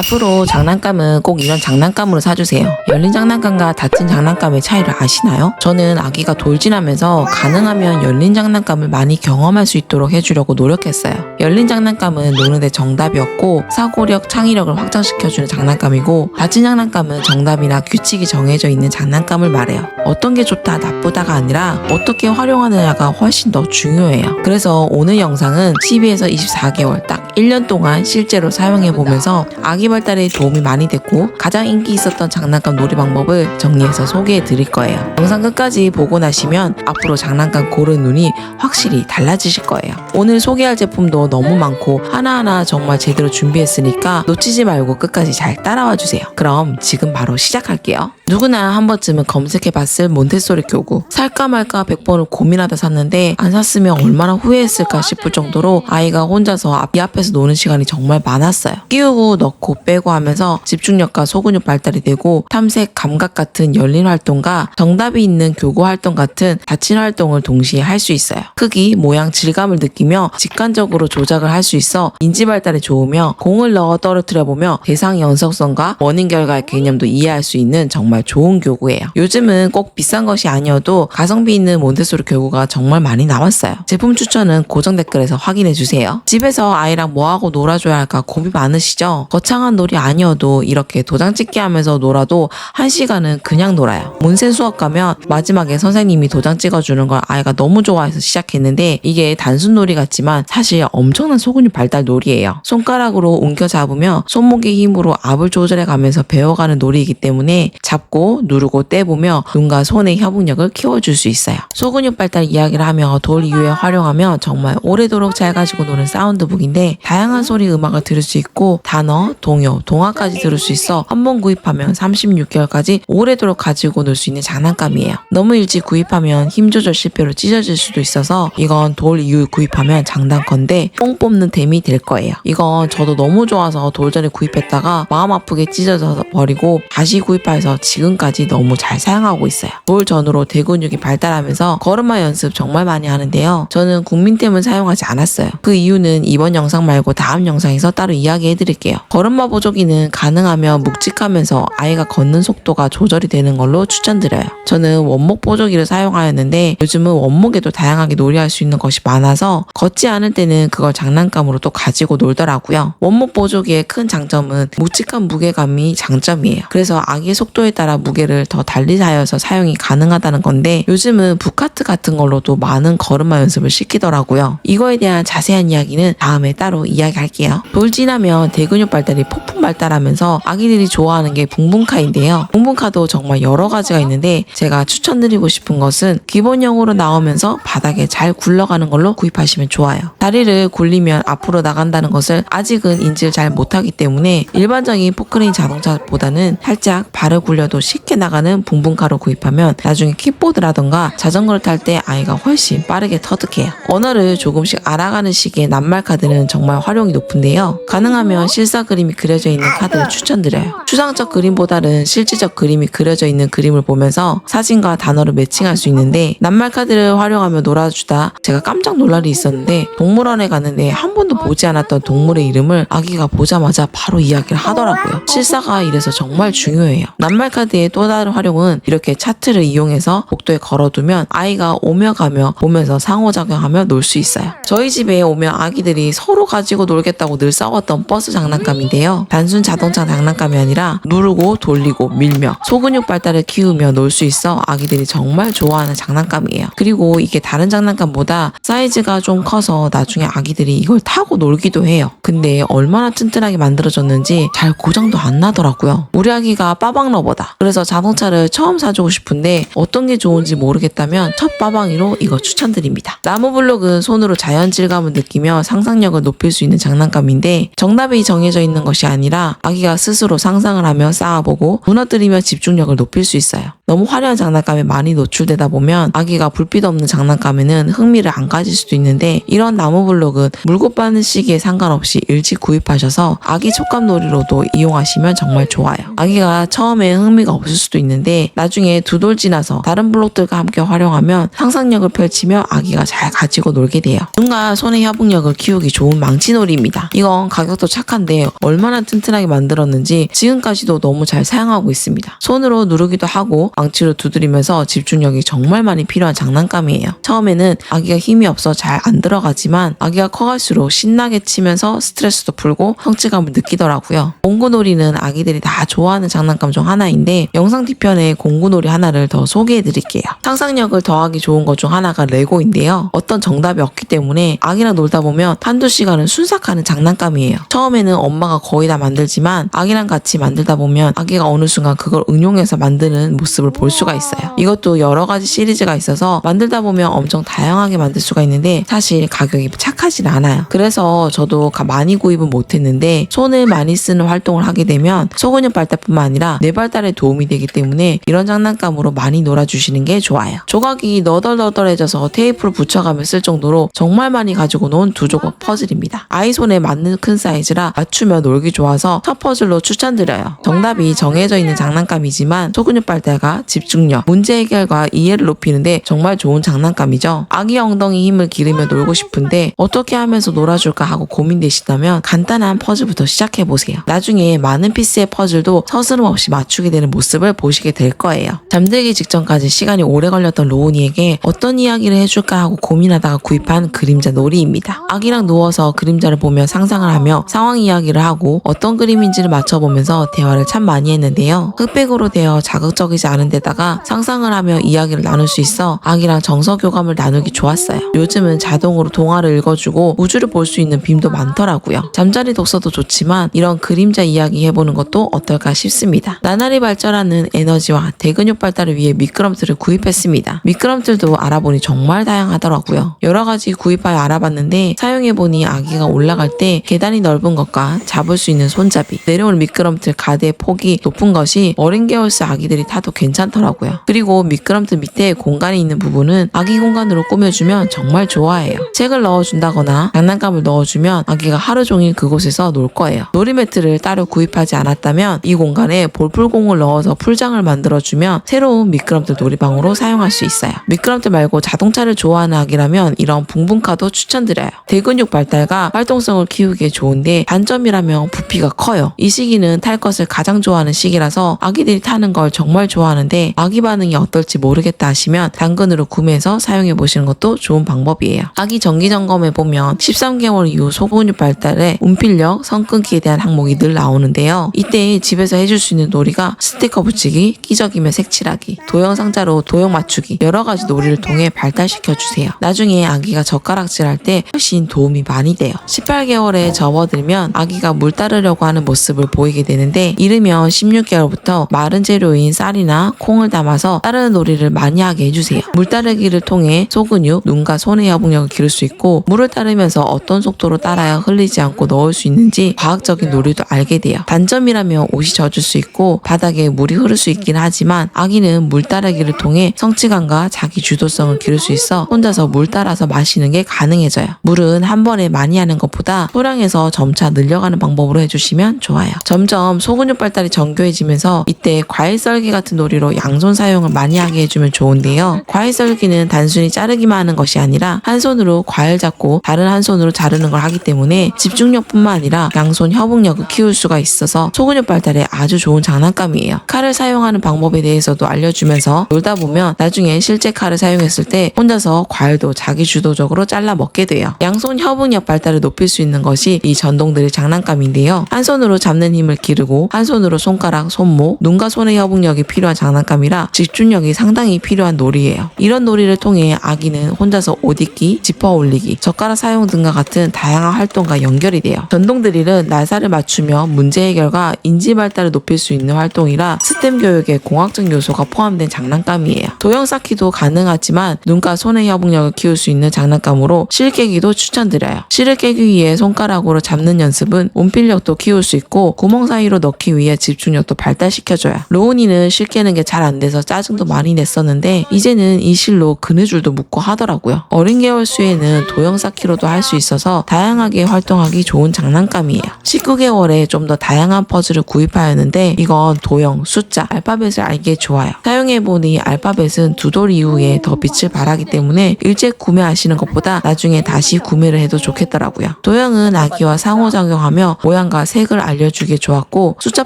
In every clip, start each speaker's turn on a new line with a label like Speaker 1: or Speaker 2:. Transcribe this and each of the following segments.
Speaker 1: 앞으로 장난감은 꼭 이런 장난감으로 사주세요. 열린 장난감과 닫힌 장난감의 차이를 아시나요? 저는 아기가 돌진하면서 가능하면 열린 장난감을 많이 경험할 수 있도록 해주려고 노력했어요. 열린 장난감은 노는데 정답이었고 사고력, 창의력을 확장시켜주는 장난감이고, 닫힌 장난감은 정답이나 규칙이 정해져 있는 장난감을 말해요. 어떤 게 좋다 나쁘다가 아니라 어떻게 활용하느냐가 훨씬 더 중요해요. 그래서 오늘 영상은 12에서 24개월 딱 1년 동안 실제로 사용해보면서 아기 발달에 도움이 많이 됐고 가장 인기 있었던 장난감 놀이 방법을 정리해서 소개해 드릴 거예요. 영상 끝까지 보고 나시면 앞으로 장난감 고르는 눈이 확실히 달라지실 거예요. 오늘 소개할 제품도 너무 많고 하나하나 정말 제대로 준비했으니까 놓치지 말고 끝까지 잘 따라와 주세요. 그럼 지금 바로 시작할게요. 누구나 한 번쯤은 검색해봤을 몬테소리 교구. 살까 말까 100번을 고민하다 샀는데 안 샀으면 얼마나 후회했을까 싶을 정도로 아이가 혼자서 이 앞에서 노는 시간이 정말 많았어요. 끼우고 넣고 빼고 하면서 집중력과 소근육 발달이 되고 탐색, 감각 같은 열린 활동과 정답이 있는 교구 활동 같은 닫힌 활동을 동시에 할 수 있어요. 크기, 모양, 질감을 느끼며 직관적으로 조작을 할 수 있어 인지 발달에 좋으며 공을 넣어 떨어뜨려보며 대상 연속성과 원인 결과의 개념도 이해할 수 있는 정말 좋은 교구예요. 요즘은 꼭 비싼 것이 아니어도 가성비 있는 몬테소리 교구가 정말 많이 나왔어요. 제품 추천은 고정 댓글에서 확인해주세요. 집에서 아이랑 뭐하고 놀아줘야 할까 고민 많으시죠? 거창한 놀이 아니어도 이렇게 도장 찍기 하면서 놀아도 1시간은 그냥 놀아요. 문센 수업 가면 마지막에 선생님이 도장 찍어주는 걸 아이가 너무 좋아해서 시작했는데 이게 단순 놀이 같지만 사실 엄청난 소근육 발달 놀이예요. 손가락으로 옮겨 잡으며 손목의 힘으로 압을 조절해 가면서 배워가는 놀이이기 때문에 잡고 누르고 떼보며 눈과 손의 협응력을 키워줄 수 있어요. 소근육 발달 이야기를 하며 돌 이후에 활용하며 정말 오래도록 잘 가지고 노는 사운드북인데 다양한 소리 음악을 들을 수 있고 단어, 동요, 동화까지 들을 수 있어 한번 구입하면 36개월까지 오래도록 가지고 놀 수 있는 장난감이에요. 너무 일찍 구입하면 힘 조절 실패로 찢어질 수도 있어서 이건 돌 이후에 구입하면 장단건데 뽕 뽑는 템이 될 거예요. 이건 저도 너무 좋아서 돌 전에 구입했다가 마음 아프게 찢어져 버리고 다시 구입해서 지금까지 너무 잘 사용하고 있어요. 돌 전으로 대근육이 발달하면서 걸음마 연습 정말 많이 하는데요. 저는 국민템을 사용하지 않았어요. 그 이유는 이번 영상 말고 다음 영상에서 따로 이야기해 드릴게요. 걸음마 보조기는 가능하면 묵직하면서 아이가 걷는 속도가 조절이 되는 걸로 추천드려요. 저는 원목 보조기를 사용하였는데 요즘은 원목에도 다양하게 놀이할 수 있는 것이 많아서 걷지 않을 때는 그걸 장난감으로 또 가지고 놀더라고요. 원목 보조기의 큰 장점은 묵직한 무게감이 장점이에요. 그래서 아기의 속도에 따라 무게를 더 달리하여서 사용이 가능하다는 건데 요즘은 북카트 같은 걸로도 많은 걸음마 연습을 시키더라고요. 이거에 대한 자세한 이야기는 다음에 따로 이야기할게요. 돌진하면 대근육 발달이 폭풍 발달하면서 아기들이 좋아하는 게 붕붕카인데요. 붕붕카도 정말 여러 가지가 있는데 제가 추천드리고 싶은 것은 기본형으로 나오면서 바닥에 잘 굴러가는 걸로 구입하시면 좋아요. 다리를 굴리면 앞으로 나간다는 것을 아직은 인지를 잘 못하기 때문에 일반적인 포크레인 자동차보다는 살짝 발을 굴려도 쉽게 나가는 붕붕카로 구입하면 나중에 킥보드라던가 자전거를 탈 때 아이가 훨씬 빠르게 터득해요. 언어를 조금씩 알아가는 시기에 낱말카드는 정말 활용이 높은데요. 가능하면 실사 그림이 그려져 있는 카드를 추천드려요. 추상적 그림보다는 실질적 그림이 그려져 있는 그림을 보면서 사진과 단어를 매칭할 수 있는데 낱말카드를 활용하며 놀아주다 제가 깜짝 놀랄 일이 있었는데 동물원에 갔는데 한 번도 보지 않았던 동물의 이름을 아기가 보자마자 바로 이야기를 하더라고요. 실사가 이래서 정말 중요해요. 낱말카드의 또 다른 활용은 이렇게 차트를 이용해서 복도에 걸어두면 아이가 오며 가며 보면서 상호작용하며 놀 수 있어요. 저희 집에 오면 아기들이 서로 가지고 놀겠다고 늘 싸웠던 버스 장난감인데요. 단순 자동차 장난감이 아니라 누르고 돌리고 밀며 소근육 발달을 키우며 놀 수 있어 아기들이 정말 좋아하는 장난감이에요. 그리고 이게 다른 장난감보다 사이즈가 좀 커서 나중에 아기들이 이걸 타고 놀기도 해요. 근데 얼마나 튼튼하게 만들어졌는지 잘 고장도 안 나더라고요. 우리 아기가 빠방러버다. 그래서 자동차를 처음 사주고 싶은데 어떤 게 좋은지 모르겠다면 첫 빠방이로 이거 추천드립니다. 나무블록은 손으로 자연 질감을 느끼며 상상력을 높일 수 있는 장난감인데 정답이 정해져 있는 것이 아니라 아기가 스스로 상상을 하며 쌓아보고 무너뜨리며 집중력을 높일 수 있어요. 너무 화려한 장난감에 많이 노출되다 보면 아기가 불빛 없는 장난감에는 흥미를 안 가질 수도 있는데, 이런 나무 블록은 물고 빠는 시기에 상관없이 일찍 구입하셔서 아기 촉감 놀이로도 이용하시면 정말 좋아요. 아기가 처음에 흥미가 없을 수도 있는데 나중에 두 돌 지나서 다른 블록들과 함께 활용하면 상상력을 펼치며 아기가 잘 가지고 놀게 돼요. 눈과 손의 협응력을 키우기 좋은 망치놀이입니다. 이건 가격도 착한데 얼마나 튼튼하게 만들었는지 지금까지도 너무 잘 사용하고 있습니다. 손으로 누르기도 하고 망치로 두드리면서 집중력이 정말 많이 필요한 장난감이에요. 처음에는 아기가 힘이 없어 잘 안 들어가지만 아기가 커갈수록 신나게 치면서 스트레스도 풀고 성취감을 느끼더라고요. 공구놀이는 아기들이 다 좋아하는 장난감 중 하나인데 영상 뒤편에 공구놀이 하나를 더 소개해 드릴게요. 상상력을 더하기 좋은 것 중 하나가 레고인데요. 어떤 정답이 없기 때문에 아기랑 놀다 보면 한두 시간은 순삭하는 장난감이에요. 처음에는 엄마가 거의 다 만들지만 아기랑 같이 만들다 보면 아기가 어느 순간 그걸 응용해서 만드는 모습을 볼 수가 있어요. 이것도 여러 가지 시리즈가 있어서 만들다 보면 엄청 다양하게 만들 수가 있는데 사실 가격이 착하진 않아요. 그래서 저도 많이 구입은 못했는데 손을 많이 쓰는 활동을 하게 되면 소근육 발달뿐만 아니라 뇌 발달에 도움이 되기 때문에 이런 장난감으로 많이 놀아주시는 게 좋아요. 조각이 너덜너덜해져서 테이프를 붙여가며 쓸 정도로 정말 많이 가지고 논 두 조각 퍼즐입니다. 아이 손에 맞는 큰 사이즈라 맞추며 놀기 좋아서 첫 퍼즐로 추천드려요. 정답이 정해져 있는 장난감이지만 소근육 발달과 집중력, 문제 해결과 이해를 높이는데 정말 좋은 장난감이죠. 아기 엉덩이 힘을 기르며 놀고 싶은데 어떻게 하면서 놀아줄까 하고 고민되시다면 간단한 퍼즐부터 시작해보세요. 나중에 많은 피스의 퍼즐도 서스름 없이 맞추게 되는 모습을 보시게 될 거예요. 잠들기 직전까지 시간이 오래 걸렸던 로운이에게 어떤 이야기를 해줄까 하고 고민하다가 구입한 그림자 놀이입니다. 아기랑 누워서 그림자를 보며 상상을 하며 상황 이야기를 하고 어떤 그림인지를 맞춰보면서 대화를 참 많이 했는데요. 흑백으로 되어 자극적이지 않은 데다가 상상을 하며 이야기를 나눌 수 있어 아기랑 정서 교감을 나누기 좋았어요. 요즘은 자동으로 동화를 읽어주고 우주를 볼 수 있는 빔도 많더라고요. 잠자리 독서도 좋지만 이런 그림자 이야기 해보는 것도 어떨까 싶습니다. 나날이 발전하는 에너지와 대근육 발달을 위해 미끄럼틀을 구입했습니다. 미끄럼틀도 알아보니 정말 다양하더라고요. 여러 가지 구입하여 알아봤는데 사용해보니 아기가 올라갈 때 계단이 넓은 것과 잡을 수 있는 손잡이, 내려올 미끄럼틀 가드의 폭이 높은 것이 어린 개월수 아기들이 타도 괜찮더라고요. 그리고 미끄럼틀 밑에 공간이 있는 부분은 아기 공간으로 꾸며주면 정말 좋아해요. 책을 넣어준다거나 장난감을 넣어주면 아기가 하루 종일 그곳에서 놀 거예요. 놀이매트를 따로 구입하지 않았다면 이 공간에 볼풀공을 넣어서 풀장을 만들어주면 새로운 미끄럼틀 놀이방으로 사용할 수 있어요. 미끄럼틀 말고 자동차를 좋아하는 아기라면 이런 붕붕카도 추천드려요. 대근육 발달과 활동성을 키우기에 좋은데 단점이라면 부피가 커요. 이 시기는 탈 것을 가장 좋아하는 시기라서 아기들이 타는 걸 정말 좋아하는데 아기 반응이 어떨지 모르겠다 하시면 당근으로 구매해서 사용해 보시는 것도 좋은 방법이에요. 아기 정기 점검해 보면 13개월 이후 소근육 발달에 운필력, 선 끊기에 대한 항목이 늘 나오는데요. 이때 집에서 해줄 수 있는 놀이가 스티커 붙이기, 끼적이며 색칠하기, 도형 상자로 도형 맞추기, 여러 가지 놀이를 통해 발달시켜 주세요. 나중에 아기가 젓가락질 할 때 훨씬 도움이 많이 돼요. 18개월에 접어들면 아기가 물 따르려고 하는 모습을 보이게 되는데 이르면 16개월부터 마른 재료인 쌀이나 콩을 담아서 따르는 놀이를 많이 하게 해주세요. 물 따르기를 통해 소근육, 눈과 손의 협응력을 기를 수 있고 물을 따르면서 어떤 속도로 따라야 흘리지 않고 넣을 수 있는지 과학적인 놀이도 알게 돼요. 단점이라면 옷이 젖을 수 있고 바닥에 물이 흐를 수 있긴 하지만 아기는 물 따르기를 통해 성취감과 자기 주도성을 기를 수 있어 혼자서 물 따라서 마시는 게 가능해져요. 물은 한 번에 많이 하는 것보다 소량에서 점차 늘려가는 방법으로 해주시면 좋아요. 점점 소근육 발달이 정교해지면서 이때 과일 썰기 같은 놀이로 양손 사용을 많이 하게 해주면 좋은데요. 과일 썰기는 단순히 자르기만 하는 것이 아니라 한 손으로 과일 잡고 다른 한 손으로 자르는 걸 하기 때문에 집중력뿐만 아니라 양손 협응력을 키울 수가 있어서 소근육 발달에 아주 좋은 장난감이에요. 칼을 사용하는 방법에 대해서도 알려주면서 놀다 보면 나중에 실제 칼을 사용했을 때 혼자서 과일도 자기 주도적으로 잘라 먹게 돼요. 양손 협응력 발달을 높일 수 있는 것이 이 전동들의 장난감인데요. 한 손으로 잡는 힘을 기르고 한 손으로 손가락, 손목, 눈과 손의 협응력이 필요한 장난감이라 집중력이 상당히 필요한 놀이예요. 이런 놀이를 통해 아기는 혼자서 옷 입기, 지퍼 올리기, 젓가락 사용 등과 같은 다양한 활동과 연결이 돼요. 전동드릴은 날사를 맞추며 문제 해결과 인지 발달을 높일 수 있는 활동이라 스템 교육에 공학적 요소가 포함된 장난감이에요. 도형 쌓기도 가능하지만 눈과 손의 협응력을 키울 수 있는 장난감으로 실 깨기도 추천드려요. 실을 깨기 위해 손가락으로 잡는 연습은 온필력도 키울 수 있고 구멍 사이로 넣기 위해 집중력도 발달시켜줘요. 로운이는 실 깨는 돌리는 게 잘 안 돼서 짜증도 많이 냈었는데 이제는 이 실로 그네줄도 묶고 하더라고요. 어린 개월수에는 도형 쌓기로도 할 수 있어서 다양하게 활동하기 좋은 장난감이에요. 19개월에 좀 더 다양한 퍼즐을 구입하였는데 이건 도형, 숫자, 알파벳을 알기에 좋아요. 사용해보니 알파벳은 2돌 이후에 더 빛을 발하기 때문에 일제 구매하시는 것보다 나중에 다시 구매를 해도 좋겠더라고요. 도형은 아기와 상호작용하며 모양과 색을 알려주기에 좋았고 숫자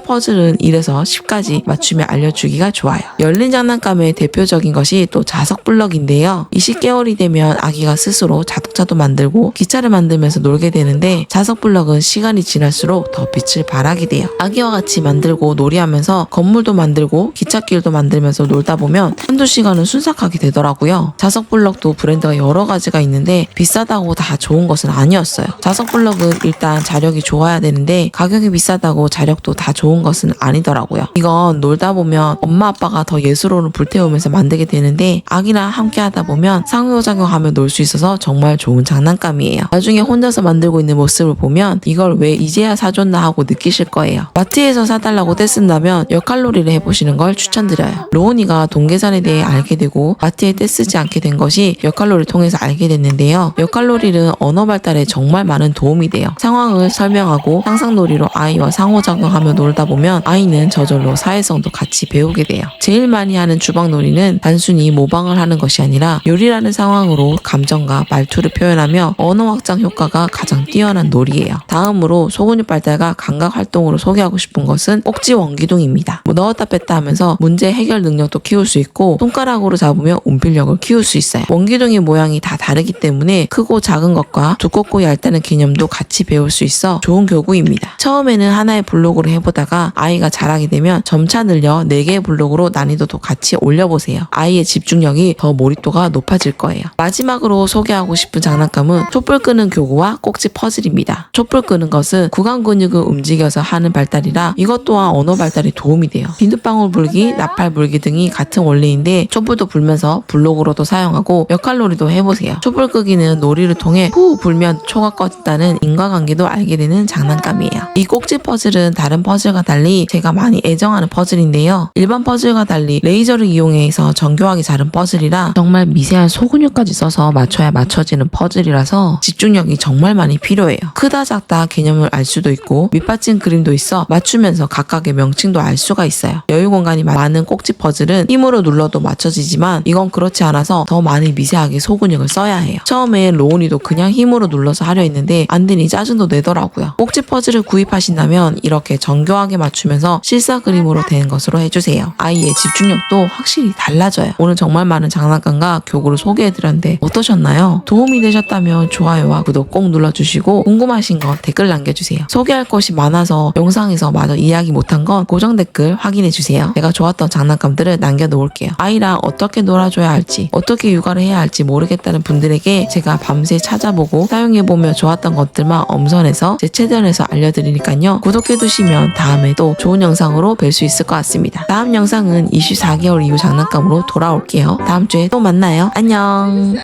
Speaker 1: 퍼즐은 1에서 10까지 맞추며 알려주기가 좋아요. 열린 장난감의 대표적인 것이 또 자석 블럭인데요. 20개월이 되면 아기가 스스로 자동차도 만들고 기차를 만들면서 놀게 되는데 자석 블럭은 시간이 지날수록 더 빛을 발하게 돼요. 아기와 같이 만들고 놀이하면서 건물도 만들고 기찻길도 만들면서 놀다 보면 한두 시간은 순삭하게 되더라고요. 자석 블럭도 브랜드가 여러 가지가 있는데 비싸다고 다 좋은 것은 아니었어요. 자석 블럭은 일단 자력이 좋아야 되는데 가격이 비싸다고 자력도 다 좋은 것은 아니더라고요. 이건 놀다 보면 엄마 아빠가 더 예술로는 불태우면서 만들게 되는데 아기랑 함께 하다 보면 상호작용하며 놀 수 있어서 정말 좋은 장난감이에요. 나중에 혼자서 만들고 있는 모습을 보면 이걸 왜 이제야 사줬나 하고 느끼실 거예요. 마트에서 사달라고 떼쓴다면 역할놀이를 해보시는 걸 추천드려요. 로운이가 동계산에 대해 알게 되고 마트에 떼쓰지 않게 된 것이 역할놀이를 통해서 알게 됐는데요. 역할놀이는 언어 발달에 정말 많은 도움이 돼요. 상황을 설명하고 상상놀이로 아이와 상호작용하며 놀다 보면 아이는 저절로 사회성도 같이 배우게 돼요. 제일 많이 하는 주방놀이는 단순히 모방을 하는 것이 아니라 요리라는 상황으로 감정과 말투를 표현하며 언어 확장 효과가 가장 뛰어난 놀이예요. 다음으로 소근육 발달과 감각 활동으로 소개하고 싶은 것은 꼭지 원기둥입니다. 넣었다 뺐다 하면서 문제 해결 능력도 키울 수 있고 손가락으로 잡으며 운필력을 키울 수 있어요. 원기둥의 모양이 다 다르기 때문에 크고 작은 것과 두껍고 얇다는 개념도 같이 배울 수 있어 좋은 교구입니다. 처음에는 하나의 블록으로 해보다가 아이가 잘하게 되면 점차 늘려 4개의 블록으로 난이도도 같이 올려보세요. 아이의 집중력이 더 몰입도가 높아질 거예요. 마지막으로 소개하고 싶은 장난감은 촛불 끄는 교구와 꼭지 퍼즐입니다. 촛불 끄는 것은 구강 근육을 움직여서 하는 발달이라 이것 또한 언어 발달에 도움이 돼요. 비눗방울 불기, 나팔 불기 등이 같은 원리인데 촛불도 불면서 블록으로도 사용하고 역할놀이도 해보세요. 촛불 끄기는 놀이를 통해 후 불면 초가 껐다는 인과관계도 알게 되는 장난감이에요. 이 꼭지 퍼즐은 다른 퍼즐과 달리 제가 많이 애정하는 퍼즐인데요. 일반 퍼즐과 달리 레이저를 이용해서 정교하게 자른 퍼즐이라 정말 미세한 소근육까지 써서 맞춰야 맞춰지는 퍼즐이라서 집중력이 정말 많이 필요해요. 크다 작다 개념을 알 수도 있고 밑받침 그림도 있어 맞추면서 각각의 명칭도 알 수가 있어요. 여유 공간이 많은 꼭지 퍼즐은 힘으로 눌러도 맞춰지지만 이건 그렇지 않아서 더 많이 미세하게 소근육을 써야 해요. 처음에 로운이도 그냥 힘으로 눌러서 하려 했는데 안 되니 짜증도 내더라고요. 꼭지 퍼즐을 구입하신다면 이렇게 정교하게 맞추면서 실사 그림으로 된 것으로 해주세요. 아이의 집중력도 확실히 달라져요. 오늘 정말 많은 장난감과 교구를 소개해드렸는데 어떠셨나요? 도움이 되셨다면 좋아요와 구독 꼭 눌러주시고 궁금하신 거 댓글 남겨주세요. 소개할 것이 많아서 영상에서 마저 이야기 못한 건 고정 댓글 확인해주세요. 제가 좋았던 장난감들을 남겨놓을게요. 아이랑 어떻게 놀아줘야 할지 어떻게 육아를 해야 할지 모르겠다는 분들에게 제가 밤새 찾아보고 사용해보며 좋았던 것들만 엄선해서 제 채널에서 알려드리니까요. 구독해두시면 다음에 또 좋은 영상으로 뵐 수 있을 것 같습니다. 다음 영상은 24개월 이후 장난감으로 돌아올게요. 다음 주에 또 만나요. 안녕.